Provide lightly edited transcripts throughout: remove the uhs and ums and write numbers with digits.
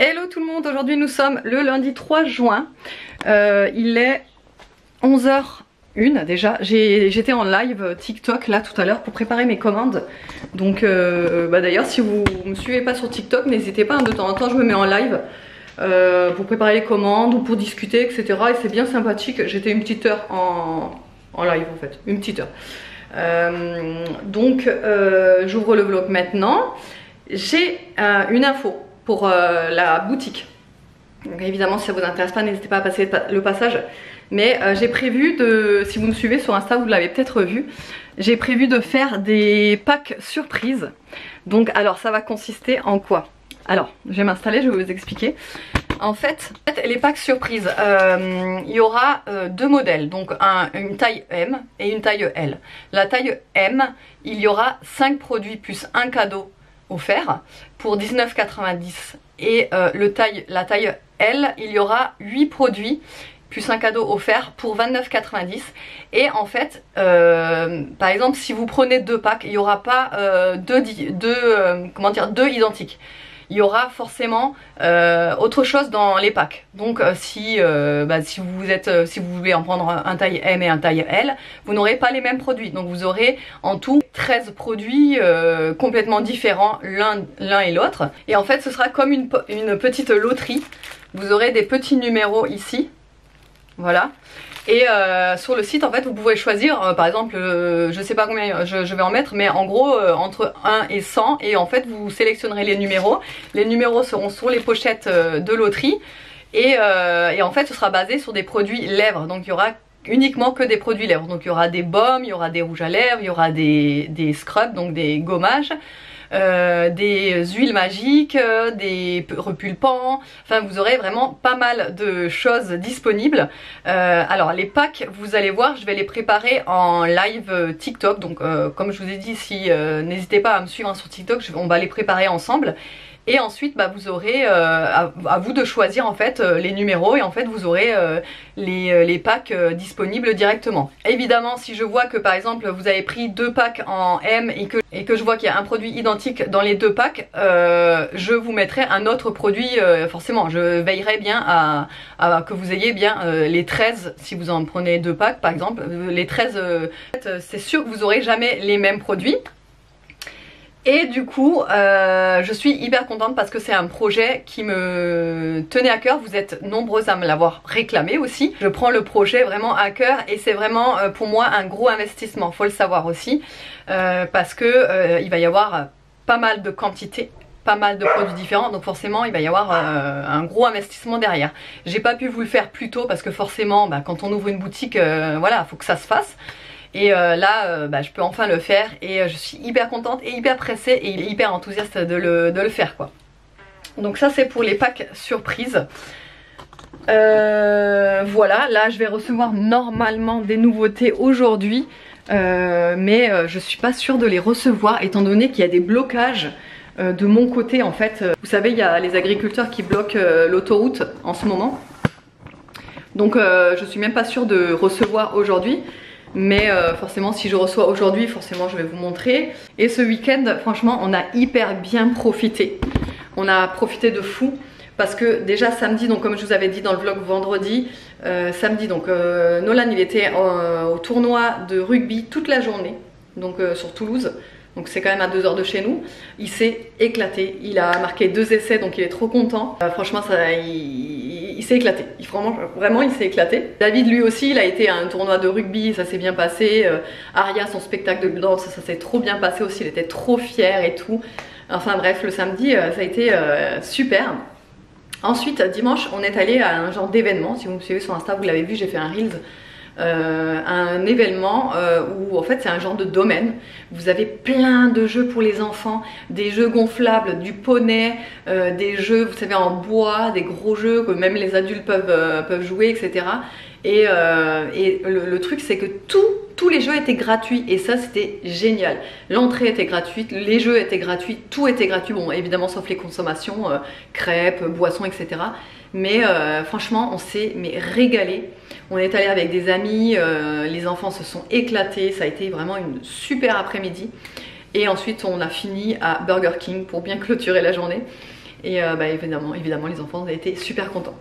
Hello tout le monde, aujourd'hui nous sommes le lundi 3 juin, il est 11h01 déjà, j'étais en live TikTok là tout à l'heure pour préparer mes commandes. Donc d'ailleurs si vous me suivez pas sur TikTok, n'hésitez pas, de temps en temps je me mets en live pour préparer les commandes ou pour discuter etc. Et c'est bien sympathique, j'étais une petite heure en live en fait, une petite heure. J'ouvre le vlog maintenant, j'ai une info pour la boutique. Donc évidemment si ça vous intéresse pas, n'hésitez pas à passer le passage. Mais j'ai prévu de, si vous me suivez sur Insta, vous l'avez peut-être vu, j'ai prévu de faire des packs surprises. Donc alors ça va consister en quoi? Alors je vais m'installer, je vais vous expliquer. En fait les packs surprises, il y aura deux modèles, donc une taille M et une taille L. La taille M, il y aura 5 produits plus un cadeau offert pour 19,90 et la taille L, il y aura 8 produits plus un cadeau offert pour 29,90. Et en fait par exemple si vous prenez deux packs, il n'y aura pas deux identiques. Il y aura forcément autre chose dans les packs. Donc si vous voulez en prendre un taille M et un taille L, vous n'aurez pas les mêmes produits. Donc vous aurez en tout 13 produits complètement différents l'un et l'autre. Et en fait ce sera comme une petite loterie. Vous aurez des petits numéros ici. Voilà. Et sur le site en fait vous pouvez choisir par exemple je sais pas combien je vais en mettre, mais en gros entre 1 et 100, et en fait vous sélectionnerez les numéros. Les numéros seront sur les pochettes de loterie et en fait ce sera basé sur des produits lèvres. Donc il y aura uniquement que des produits lèvres. Donc il y aura des baumes, il y aura des rouges à lèvres, il y aura des scrubs, donc des gommages, des huiles magiques, des repulpants. Enfin vous aurez vraiment pas mal de choses disponibles. Alors les packs, vous allez voir, je vais les préparer en live TikTok. Donc comme je vous ai dit, n'hésitez pas à me suivre sur TikTok, on va les préparer ensemble. Et ensuite vous aurez à vous de choisir en fait les numéros, et en fait vous aurez les packs disponibles directement. Évidemment si je vois que par exemple vous avez pris deux packs en M et que je vois qu'il y a un produit identique dans les deux packs, je vous mettrai un autre produit forcément. Je veillerai bien à que vous ayez bien les 13, si vous en prenez deux packs par exemple, les 13, c'est sûr que vous n'aurez jamais les mêmes produits. Et du coup je suis hyper contente parce que c'est un projet qui me tenait à cœur. Vous êtes nombreuses à me l'avoir réclamé aussi. Je prends le projet vraiment à cœur et c'est vraiment pour moi un gros investissement, faut le savoir aussi, parce que il va y avoir pas mal de quantités, pas mal de produits différents, donc forcément il va y avoir un gros investissement derrière. J'ai pas pu vous le faire plus tôt parce que forcément quand on ouvre une boutique, voilà, faut que ça se fasse. Et là je peux enfin le faire et je suis hyper contente et hyper pressée et hyper enthousiaste de le faire quoi. Donc ça c'est pour les packs surprises. Voilà, là je vais recevoir normalement des nouveautés aujourd'hui, mais je suis pas sûre de les recevoir étant donné qu'il y a des blocages de mon côté en fait. Vous savez, il y a les agriculteurs qui bloquent l'autoroute en ce moment. Donc je suis même pas sûre de recevoir aujourd'hui. Mais forcément si je reçois aujourd'hui, forcément je vais vous montrer. Et ce week-end franchement on a hyper bien profité. On a profité de fou. Parce que déjà samedi, donc comme je vous avais dit dans le vlog vendredi, samedi donc Nolan il était au tournoi de rugby toute la journée. Donc sur Toulouse. Donc c'est quand même à 2 heures de chez nous. Il s'est éclaté, il a marqué 2 essais donc il est trop content. Franchement il s'est éclaté, vraiment il s'est éclaté. David lui aussi il a été à un tournoi de rugby, ça s'est bien passé. Aria son spectacle de danse, ça s'est trop bien passé aussi, il était trop fier et tout. Enfin bref, le samedi ça a été super. Ensuite dimanche on est allé à un genre d'événement, si vous me suivez sur Insta vous l'avez vu, j'ai fait un Reels. Un événement où en fait c'est un genre de domaine. Vous avez plein de jeux pour les enfants, des jeux gonflables, du poney, des jeux vous savez en bois, des gros jeux que même les adultes peuvent jouer etc. Et le truc c'est que tous les jeux étaient gratuits et ça c'était génial. L'entrée était gratuite, les jeux étaient gratuits, tout était gratuit, bon évidemment sauf les consommations, crêpes, boissons etc. Mais franchement on s'est régalé. On est allé avec des amis, les enfants se sont éclatés, ça a été vraiment une super après-midi. Et ensuite on a fini à Burger King pour bien clôturer la journée. Et bah, évidemment les enfants ont été super contents.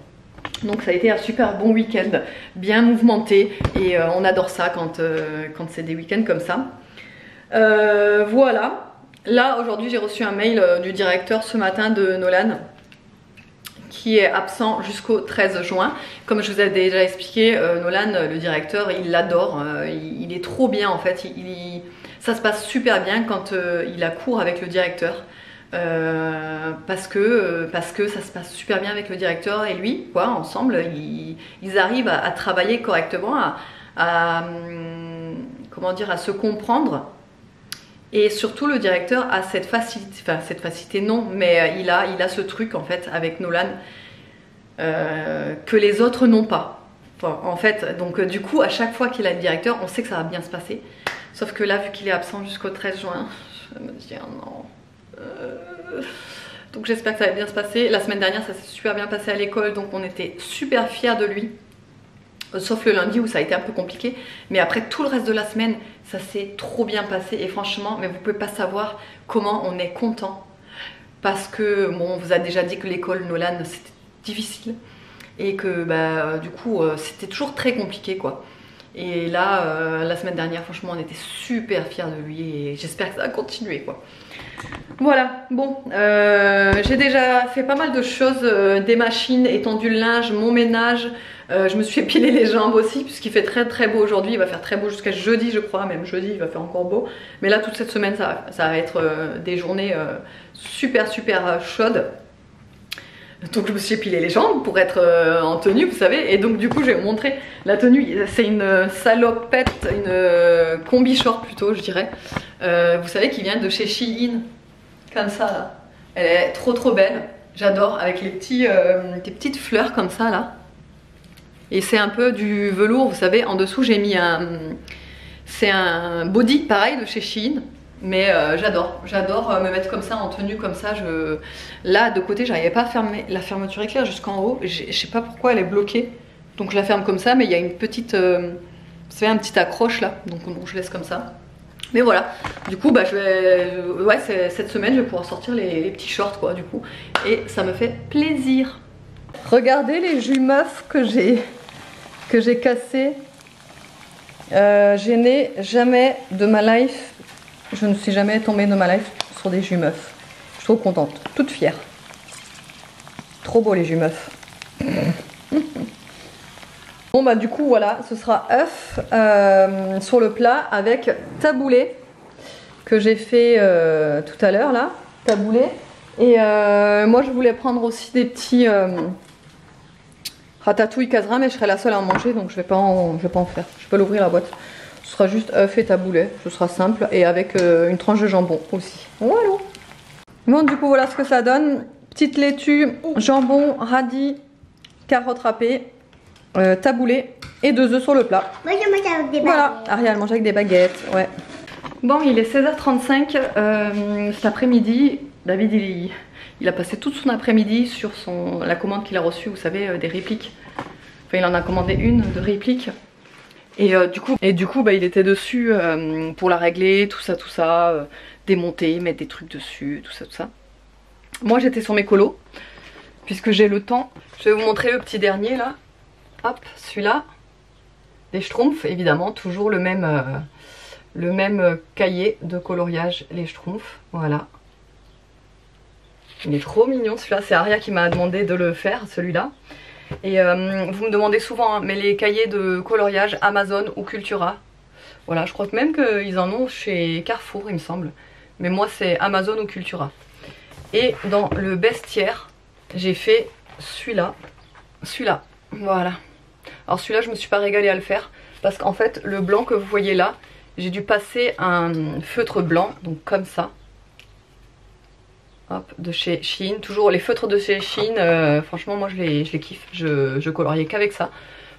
Donc ça a été un super bon week-end, bien mouvementé, et on adore ça quand c'est des week-ends comme ça. Voilà. Là aujourd'hui j'ai reçu un mail du directeur ce matin de Nolan qui est absent jusqu'au 13 juin. Comme je vous ai déjà expliqué, Nolan, le directeur, il l'adore, il est trop bien en fait, ça se passe super bien quand il a cours avec le directeur. Parce que ça se passe super bien avec le directeur et lui, quoi, ensemble, ils arrivent à travailler correctement, comment dire, à se comprendre. Et surtout le directeur a cette facilité, enfin cette facilité non, mais il a ce truc en fait avec Nolan que les autres n'ont pas. Enfin, en fait, donc du coup à chaque fois qu'il a le directeur, on sait que ça va bien se passer. Sauf que là, vu qu'il est absent jusqu'au 13 juin, je me dis oh non. Donc j'espère que ça va bien se passer. La semaine dernière ça s'est super bien passé à l'école, donc on était super fiers de lui. Sauf le lundi où ça a été un peu compliqué, mais après tout le reste de la semaine ça s'est trop bien passé et franchement, mais vous pouvez pas savoir comment on est content, parce que bon, on vous a déjà dit que l'école Nolan c'était difficile et que bah, du coup c'était toujours très compliqué quoi. Et là la semaine dernière franchement on était super fiers de lui et j'espère que ça va continuer quoi. Voilà, bon, j'ai déjà fait pas mal de choses, des machines, étendu le linge, mon ménage, je me suis épilé les jambes aussi puisqu'il fait très très beau aujourd'hui, il va faire très beau jusqu'à jeudi je crois, même jeudi il va faire encore beau. Mais là toute cette semaine ça va être des journées super chaudes. Donc je me suis épilé les jambes pour être en tenue vous savez, et donc du coup je vais vous montrer la tenue. C'est une salopette, une combi short plutôt je dirais, vous savez, qui vient de chez Shein, comme ça là. Elle est trop belle, j'adore, avec les des petites fleurs comme ça là. Et c'est un peu du velours vous savez, en dessous j'ai mis c'est un body pareil de chez Shein. Mais j'adore me mettre comme ça en tenue comme ça. Là de côté j'arrivais pas à fermer la fermeture éclair jusqu'en haut, je sais pas pourquoi elle est bloquée, donc je la ferme comme ça, mais il y a une petite vous savez, un petit accroche là, donc bon, je laisse comme ça. Mais voilà, du coup bah cette semaine je vais pouvoir sortir les petits shorts quoi du coup, et ça me fait plaisir. Regardez les jus meufs que j'ai cassés. Je n'ai jamais de ma life, je ne suis jamais tombée de ma life sur des jus meufs. Je suis trop contente, toute fière. Trop beau les jus meufs. Bon bah du coup voilà, ce sera œuf sur le plat avec taboulé que j'ai fait tout à l'heure là, taboulé. Et moi je voulais prendre aussi des petits ratatouille casera, mais je serai la seule à en manger, donc je vais pas en faire. Je vais pas l'ouvrir la boîte. Ce sera juste œuf et taboulé, ce sera simple, et avec une tranche de jambon aussi. Voilà. Bon du coup voilà ce que ça donne. Petite laitue, jambon, radis, carottes râpées, taboulé et 2 œufs sur le plat. Moi je mange avec des baguettes. Voilà, Ariel mange avec des baguettes, ouais. Bon, il est 16h35 cet après-midi. David il a passé toute son après-midi sur la commande qu'il a reçue, vous savez, des répliques. Enfin il en a commandé une de réplique. Et du coup bah, il était dessus pour la régler, tout ça, démonter, mettre des trucs dessus, tout ça. Moi j'étais sur mes colos, puisque j'ai le temps. Je vais vous montrer le petit dernier là. Hop, celui-là. Les Schtroumpfs, évidemment, toujours le même cahier de coloriage, les Schtroumpfs, voilà. Il est trop mignon celui-là, c'est Aria qui m'a demandé de le faire, celui-là. Et vous me demandez souvent, hein, mais les cahiers de coloriage Amazon ou Cultura, voilà, je crois que même qu'ils en ont chez Carrefour il me semble. Mais moi c'est Amazon ou Cultura. Et dans le bestiaire, j'ai fait celui-là, voilà. Alors celui-là je me suis pas régalée à le faire, parce qu'en fait le blanc que vous voyez là, j'ai dû passer un feutre blanc, donc comme ça. Hop, de chez Shein, toujours les feutres de chez Shein, franchement moi je les kiffe, je coloriais qu'avec ça.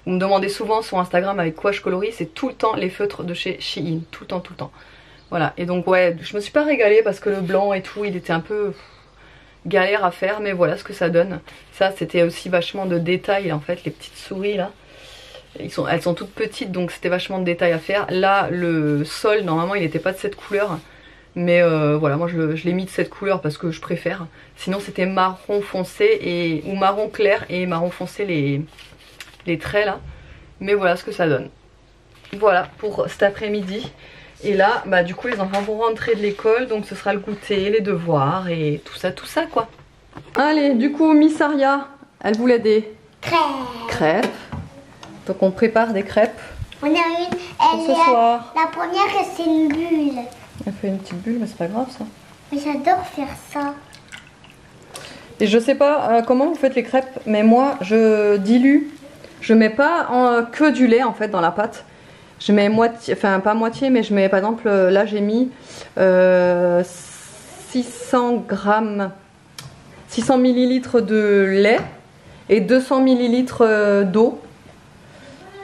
Vous me demandez souvent sur Instagram avec quoi je colorie, c'est tout le temps les feutres de chez Shein, tout le temps. Voilà, et donc ouais, je me suis pas régalée parce que le blanc et tout, il était un peu galère à faire, mais voilà ce que ça donne. Ça c'était aussi vachement de détails en fait, les petites souris là. Elles sont toutes petites, donc c'était vachement de détails à faire. Là le sol normalement il n'était pas de cette couleur, Mais voilà, moi je l'ai mis de cette couleur parce que je préfère. Sinon c'était marron foncé ou marron clair et marron foncé les traits là. Mais voilà ce que ça donne. Voilà pour cet après-midi. Et là, bah du coup les enfants vont rentrer de l'école, donc ce sera le goûter, les devoirs et tout ça quoi. Allez, du coup Miss Aria, elle voulait des crêpes. Donc on prépare des crêpes. On a une, pour ce soir. La première c'est une bulle. Elle fait une petite bulle, mais c'est pas grave ça. Mais j'adore faire ça. Et je sais pas comment vous faites les crêpes, mais moi je dilue. Je mets pas que du lait en fait dans la pâte. Je mets moitié, enfin pas moitié, mais je mets par exemple, là j'ai mis 600 millilitres de lait et 200 millilitres d'eau.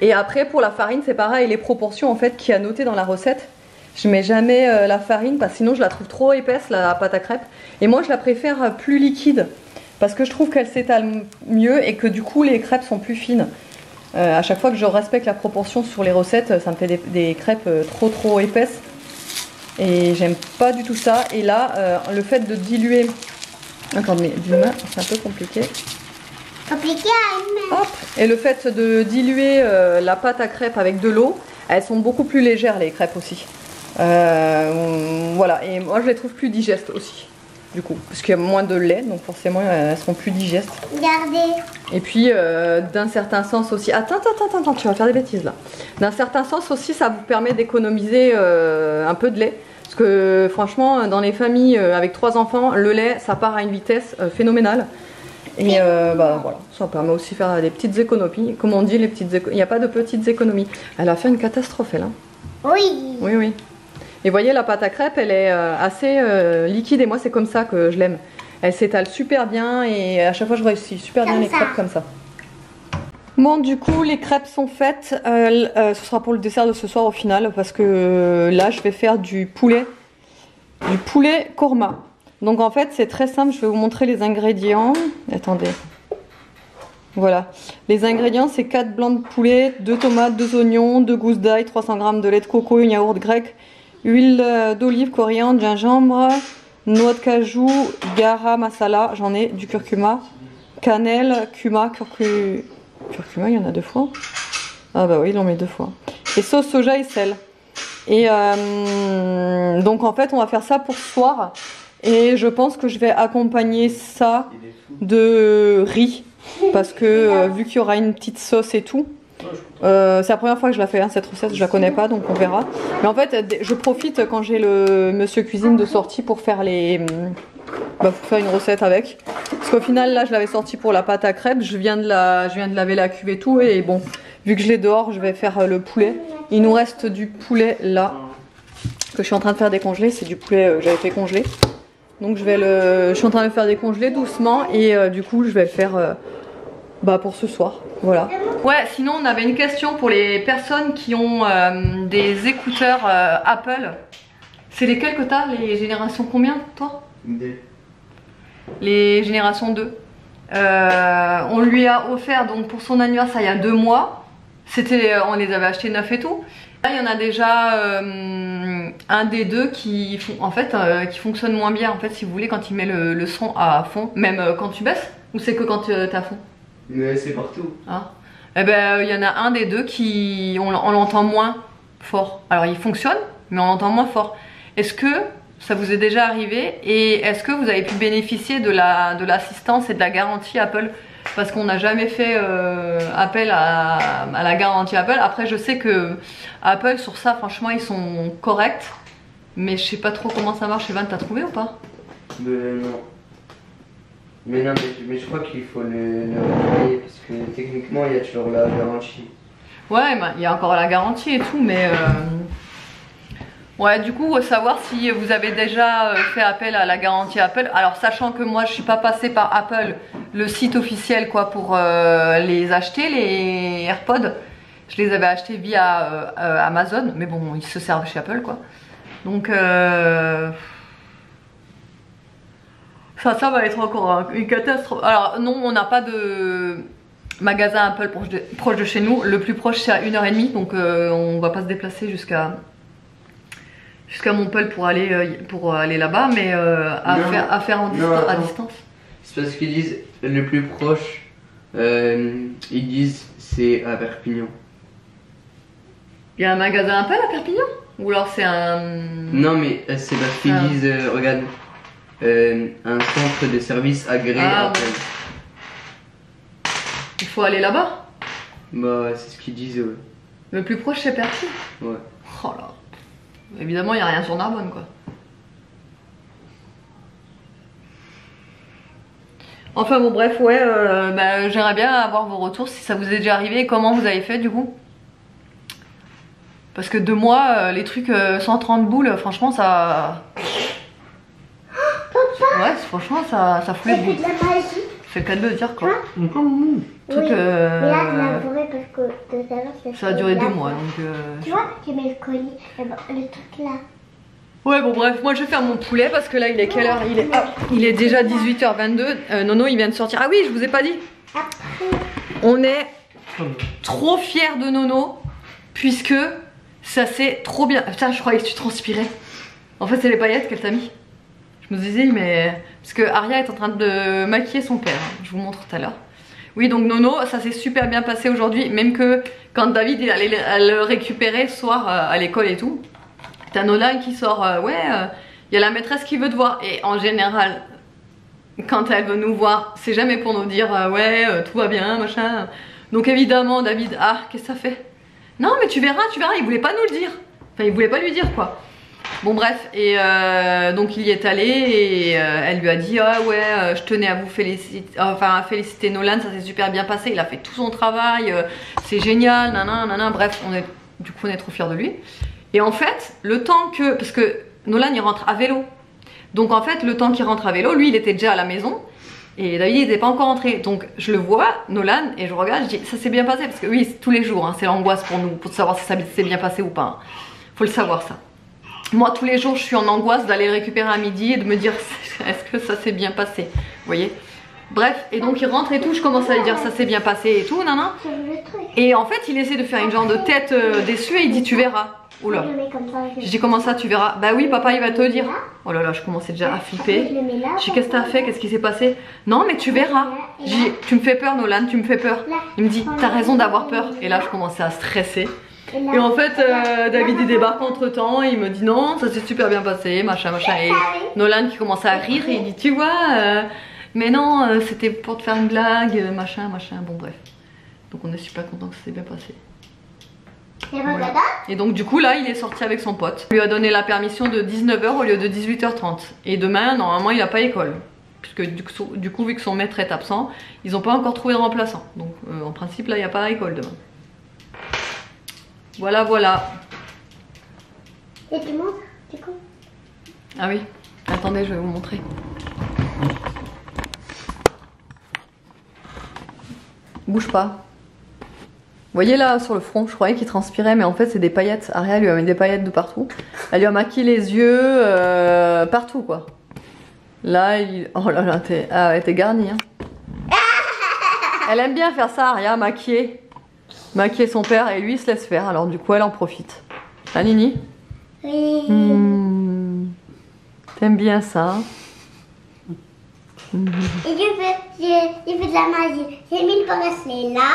Et après pour la farine c'est pareil, les proportions en fait qu'il y a notées dans la recette. Je mets jamais la farine parce que sinon je la trouve trop épaisse la pâte à crêpes. Et moi je la préfère plus liquide parce que je trouve qu'elle s'étale mieux et que du coup les crêpes sont plus fines. À chaque fois que je respecte la proportion sur les recettes, ça me fait des crêpes trop épaisses. Et j'aime pas du tout ça. Et là, le fait de diluer... Attendez, d'une main, c'est un peu compliqué. Compliqué à une main. Hop. Et le fait de diluer la pâte à crêpes avec de l'eau, elles sont beaucoup plus légères les crêpes aussi. Voilà, et moi je les trouve plus digestes aussi. Du coup, parce qu'il y a moins de lait, donc forcément elles seront plus digestes. Regardez. Et puis d'un certain sens aussi, attends, tu vas faire des bêtises là. D'un certain sens aussi, ça vous permet d'économiser un peu de lait. Parce que franchement, dans les familles avec 3 enfants, le lait, ça part à une vitesse phénoménale. Et bah voilà, ça permet aussi de faire des petites économies. Comme on dit, il n'y a pas de petites économies. Elle a fait une catastrophe elle. Hein. Oui. Oui. Et vous voyez, la pâte à crêpes, elle est assez liquide et moi c'est comme ça que je l'aime. Elle s'étale super bien et à chaque fois je réussis super bien les crêpes comme ça. Bon, du coup les crêpes sont faites. Ce sera pour le dessert de ce soir au final parce que là je vais faire du poulet korma. Donc en fait c'est très simple, je vais vous montrer les ingrédients. Attendez. Voilà, les ingrédients c'est 4 blancs de poulet, 2 tomates, 2 oignons, 2 gousses d'ail, 300 g de lait de coco, un yaourt grec, huile d'olive, coriandre, gingembre, noix de cajou, garam masala, j'en ai, du curcuma, cannelle, curcuma, il y en a 2 fois. Ah bah oui, ils l'ont mis 2 fois. Et sauce soja et sel. Et donc en fait on va faire ça pour ce soir. Et je pense que je vais accompagner ça de riz. Parce que vu qu'il y aura une petite sauce et tout, c'est la première fois que je la fais, hein, cette recette, je la connais pas, donc on verra. Mais en fait, je profite quand j'ai le monsieur cuisine de sortie pour faire pour faire une recette avec. Parce qu'au final, là, je l'avais sorti pour la pâte à crêpes, je viens de laver la cuve et tout, et bon, vu que je l'ai dehors, je vais faire le poulet. Il nous reste du poulet là, que je suis en train de faire décongeler, c'est du poulet que j'avais fait congeler. Donc je suis en train de faire décongeler doucement et du coup je vais le faire pour ce soir, voilà. Ouais, sinon on avait une question pour les personnes qui ont des écouteurs Apple. C'est lesquels que t'as? Les générations combien toi? Les générations 2. On lui a offert donc pour son anniversaire il y a 2 mois. On les avait achetés neufs et tout. Là il y en a déjà un des deux qui fonctionne moins bien en fait, si vous voulez, quand il met le son à fond, même quand tu baisses, ou c'est que quand tu es à fond? Mais c'est partout. Hein? Eh ben il y en a un des deux qui on l'entend moins fort. Alors il fonctionne mais on l'entend moins fort. Est-ce que ça vous est déjà arrivé et est-ce que vous avez pu bénéficier de l'assistance et de la garantie Apple? Parce qu'on n'a jamais fait appel à la garantie Apple. Après je sais que Apple sur ça franchement ils sont corrects. Mais je sais pas trop comment ça marche. Evan, t'as trouvé ou pas? Non. Mais non, mais je crois qu'il faut le repayer parce que techniquement il y a toujours la garantie. Ouais, il y a encore la garantie et tout, mais ouais, du coup, savoir si vous avez déjà fait appel à la garantie Apple. Alors, sachant que moi, je suis pas passée par Apple, le site officiel quoi, pour les acheter, les AirPods. Je les avais achetés via Amazon, mais bon, ils se servent chez Apple quoi. Donc, ça va être encore une catastrophe. Alors, non, on n'a pas de magasin Apple proche de chez nous. Le plus proche, c'est à 1h30, donc on va pas se déplacer jusqu'à jusqu'à Montpellier pour aller là-bas, mais à faire à distance. C'est parce qu'ils disent le plus proche, ils disent c'est à Perpignan. Il y a un magasin Appel à Perpignan? Ou alors c'est un... Non mais c'est parce qu'ils disent, regarde, un centre de service agréé Appel. Ouais. Il faut aller là-bas? Bah c'est ce qu'ils disent, ouais. Le plus proche c'est Perpignan? Ouais. Oh là. Évidemment il n'y a rien sur Narbonne quoi. Enfin bon bref ouais, j'aimerais bien avoir vos retours si ça vous est déjà arrivé et comment vous avez fait du coup. Parce que 2 mois, les trucs 130 boules, franchement ça... Ouais, franchement ça fout les boules. C'est de la magie. C'est le cas de le dire quoi. Oui, Truc, mais là, tu l'as bourré parce que tout à l'heure, ça a duré 2 mois donc... Tu vois, tu mets le colis, le truc là. Ouais bon bref, moi je vais faire mon poulet parce que là il est quelle heure? Il est déjà 18h22. Nono il vient de sortir. Ah oui, je vous ai pas dit. Après, On est trop fiers de Nono puisque ça s'est trop bien... Putain, je croyais que tu transpirais. En fait c'est les paillettes qu'elle t'a mis. Je me disais mais... Parce que Aria est en train de maquiller son père. Je vous montre tout à l'heure. Oui donc Nono, ça s'est super bien passé aujourd'hui. Même que quand David il allait le récupérer ce soir à l'école et tout. T'as Nolan qui sort, il y a la maîtresse qui veut te voir. Et en général, quand elle veut nous voir, c'est jamais pour nous dire tout va bien, machin. Donc évidemment, David, qu'est-ce que ça fait? Non, mais tu verras, il voulait pas nous le dire. Enfin, il voulait pas lui dire quoi. Bon, bref, et donc il y est allé et elle lui a dit je tenais à vous féliciter, à féliciter Nolan, ça s'est super bien passé, il a fait tout son travail, c'est génial, nanana, bref, du coup on est trop fiers de lui. Et en fait, le temps que... Parce que Nolan, il rentre à vélo. Donc en fait, le temps qu'il rentre à vélo, lui, il était déjà à la maison. Et David, il n'était pas encore rentré. Donc je le vois, Nolan, et je regarde, je dis, ça s'est bien passé. Parce que oui, tous les jours, c'est l'angoisse pour nous, pour savoir si ça s'est bien passé ou pas. Faut le savoir, ça. Moi, tous les jours, je suis en angoisse d'aller le récupérer à midi et de me dire, est-ce que ça s'est bien passé? Vous voyez? Bref, et donc il rentre et tout, je commence à lui dire, ça s'est bien passé et tout, nanana. Et en fait, il essaie de faire une genre de tête déçue et il dit, tu verras. Oula. Je dis comment ça tu verras? Bah oui papa il va te dire. Oh là là je commençais déjà à flipper. Je dis qu'est-ce que t'as fait? Qu'est-ce qui s'est passé? Non mais tu verras. Je dis tu me fais peur Nolan, tu me fais peur. Il me dit t'as raison d'avoir peur. Et là je commençais à stresser. Et en fait David il débarque entre temps et il me dit non ça s'est super bien passé machin. Et Nolan qui commence à rire et il dit tu vois mais non c'était pour te faire une blague machin. Bon bref. Donc on est super content que ça s'est bien passé. Voilà. Et donc du coup là il est sorti avec son pote. Il lui a donné la permission de 19 h au lieu de 18h30. Et demain normalement il n'a pas école. Puisque du coup vu que son maître est absent, ils n'ont pas encore trouvé de remplaçant. Donc en principe là il n'y a pas école demain. Voilà. Et tu montres du coup? Ah oui, attendez je vais vous montrer. Bouge pas. Vous voyez là sur le front, je croyais qu'il transpirait mais en fait c'est des paillettes. Aria lui a mis des paillettes de partout. Elle lui a maquillé les yeux partout quoi. Là oh là là t'es garnie hein. Elle aime bien faire ça Aria, maquiller son père et lui il se laisse faire alors du coup elle en profite. Hein Nini? Oui. T'aimes bien ça hein? Et j'ai fait de la magie. J'ai mis le bracelet là.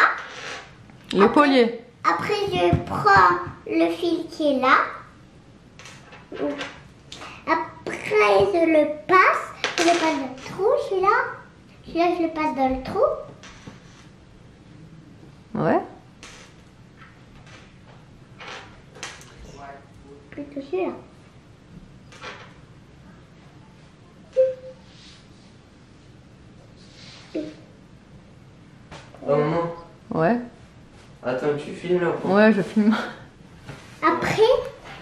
Le collier. Après, je prends le fil qui est là. Après, je le passe. Je le passe dans le trou, celui-là. Celui-là, je le passe dans le trou. Ouais. Plutôt celui-là. Oh maman. Ouais. Attends, tu filmes là? Ouais, je filme. Après,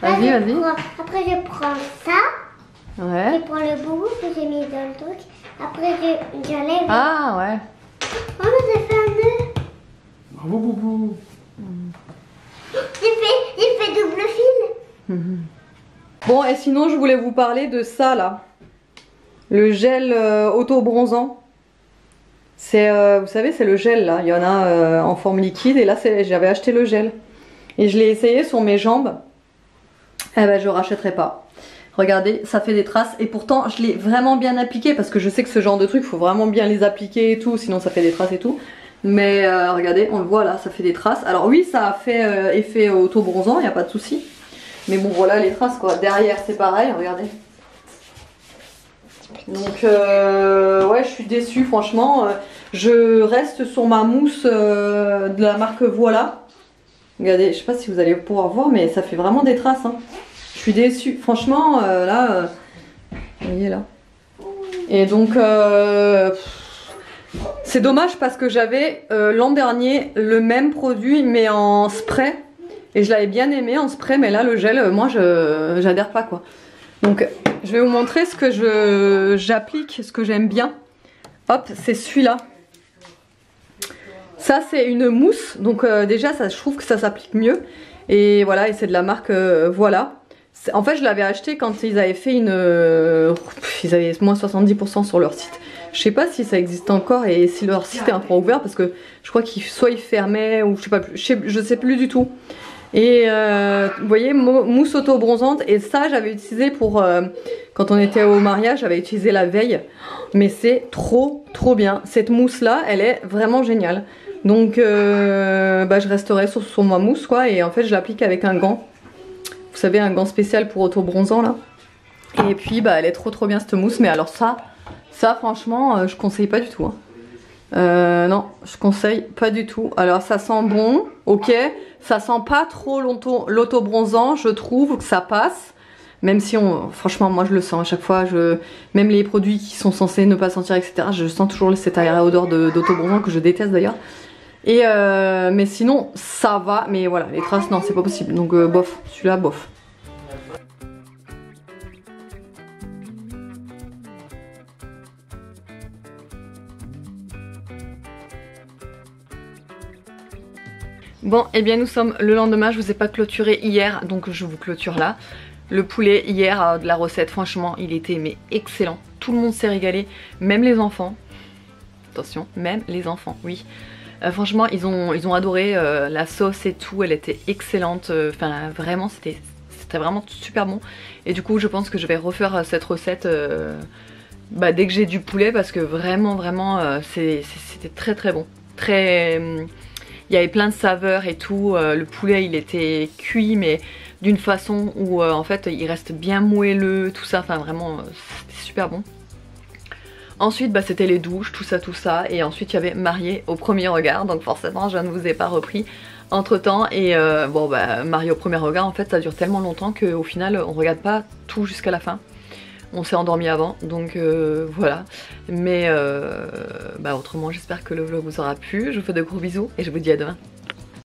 Vas-y. Après, je prends ça. Ouais. Je prends le bout que j'ai mis dans le truc. Après, j'enlève. Ah ouais. Oh, mais j'ai fait un nœud. Bravo Boubou. J'ai fait double fil. Bon, et sinon, je voulais vous parler de ça là. Le gel auto-bronzant. C'est, vous savez, c'est le gel là. Il y en a en forme liquide et là, j'avais acheté le gel. Et je l'ai essayé sur mes jambes. eh ben je rachèterai pas. Regardez, ça fait des traces et pourtant je l'ai vraiment bien appliqué parce que je sais que ce genre de truc, faut vraiment bien les appliquer et tout, sinon ça fait des traces et tout. Mais regardez, on le voit là, ça fait des traces. Alors oui, ça a fait effet auto-bronzant, il n'y a pas de souci. Mais bon, voilà les traces quoi. Derrière, c'est pareil, regardez. Donc ouais, je suis déçue franchement. Je reste sur ma mousse de la marque Voilà. Regardez, je sais pas si vous allez pouvoir voir, mais ça fait vraiment des traces. Hein. Je suis déçue. Franchement, là, vous voyez là. Et donc, c'est dommage parce que j'avais l'an dernier le même produit, mais en spray. Et je l'avais bien aimé en spray, mais là, le gel, moi, j'adhère pas quoi. Donc, je vais vous montrer ce que j'applique, ce que j'aime bien. Hop, c'est celui-là. Ça, c'est une mousse. Donc, déjà, ça, je trouve que ça s'applique mieux. Et voilà, et c'est de la marque Voilà. En fait, je l'avais acheté quand ils avaient fait une... ils avaient moins 70% sur leur site. Je sais pas si ça existe encore et si leur site est encore ouvert parce que je crois qu'il soit il fermait ou je sais pas plus. Je sais plus du tout. Et vous voyez, mousse auto-bronzante. Et ça, j'avais utilisé pour... quand on était au mariage, j'avais utilisé la veille. Mais c'est trop bien. Cette mousse-là, elle est vraiment géniale. Donc, je resterai sur ma mousse, quoi. Et en fait, je l'applique avec un gant. Vous savez, un gant spécial pour auto-bronzant, là. Et puis, elle est trop bien, cette mousse. Mais alors ça franchement, je conseille pas du tout. Hein. Non, je conseille pas du tout. Alors, ça sent bon, ok. Ça sent pas trop l'auto-bronzant, je trouve que ça passe. Même si franchement, moi je le sens à chaque fois. Même les produits qui sont censés ne pas sentir, etc. Je sens toujours cette odeur d'auto-bronzant que je déteste d'ailleurs. Et mais sinon, ça va. Mais voilà, les traces, non, c'est pas possible. Donc bof, celui-là, bof. Bon, et bien nous sommes le lendemain, je vous ai pas clôturé hier, donc je vous clôture là. Le poulet hier de la recette, franchement, il était mais excellent. Tout le monde s'est régalé, même les enfants. Attention, même les enfants, oui. Franchement, ils ont adoré la sauce et tout, elle était excellente. Enfin, vraiment, c'était vraiment super bon. Et du coup, je pense que je vais refaire cette recette dès que j'ai du poulet parce que vraiment, c'était très bon. Il y avait plein de saveurs et tout. Le poulet, il était cuit, mais d'une façon où en fait il reste bien moelleux, tout ça, enfin vraiment c'était super bon. Ensuite c'était les douches, tout ça, et ensuite il y avait Marié au premier regard, donc forcément je ne vous ai pas repris entre temps. Et Marié au premier regard, en fait ça dure tellement longtemps qu'au final on regarde pas tout jusqu'à la fin. On s'est endormi avant, donc voilà. Mais autrement j'espère que le vlog vous aura plu, je vous fais de gros bisous et je vous dis à demain.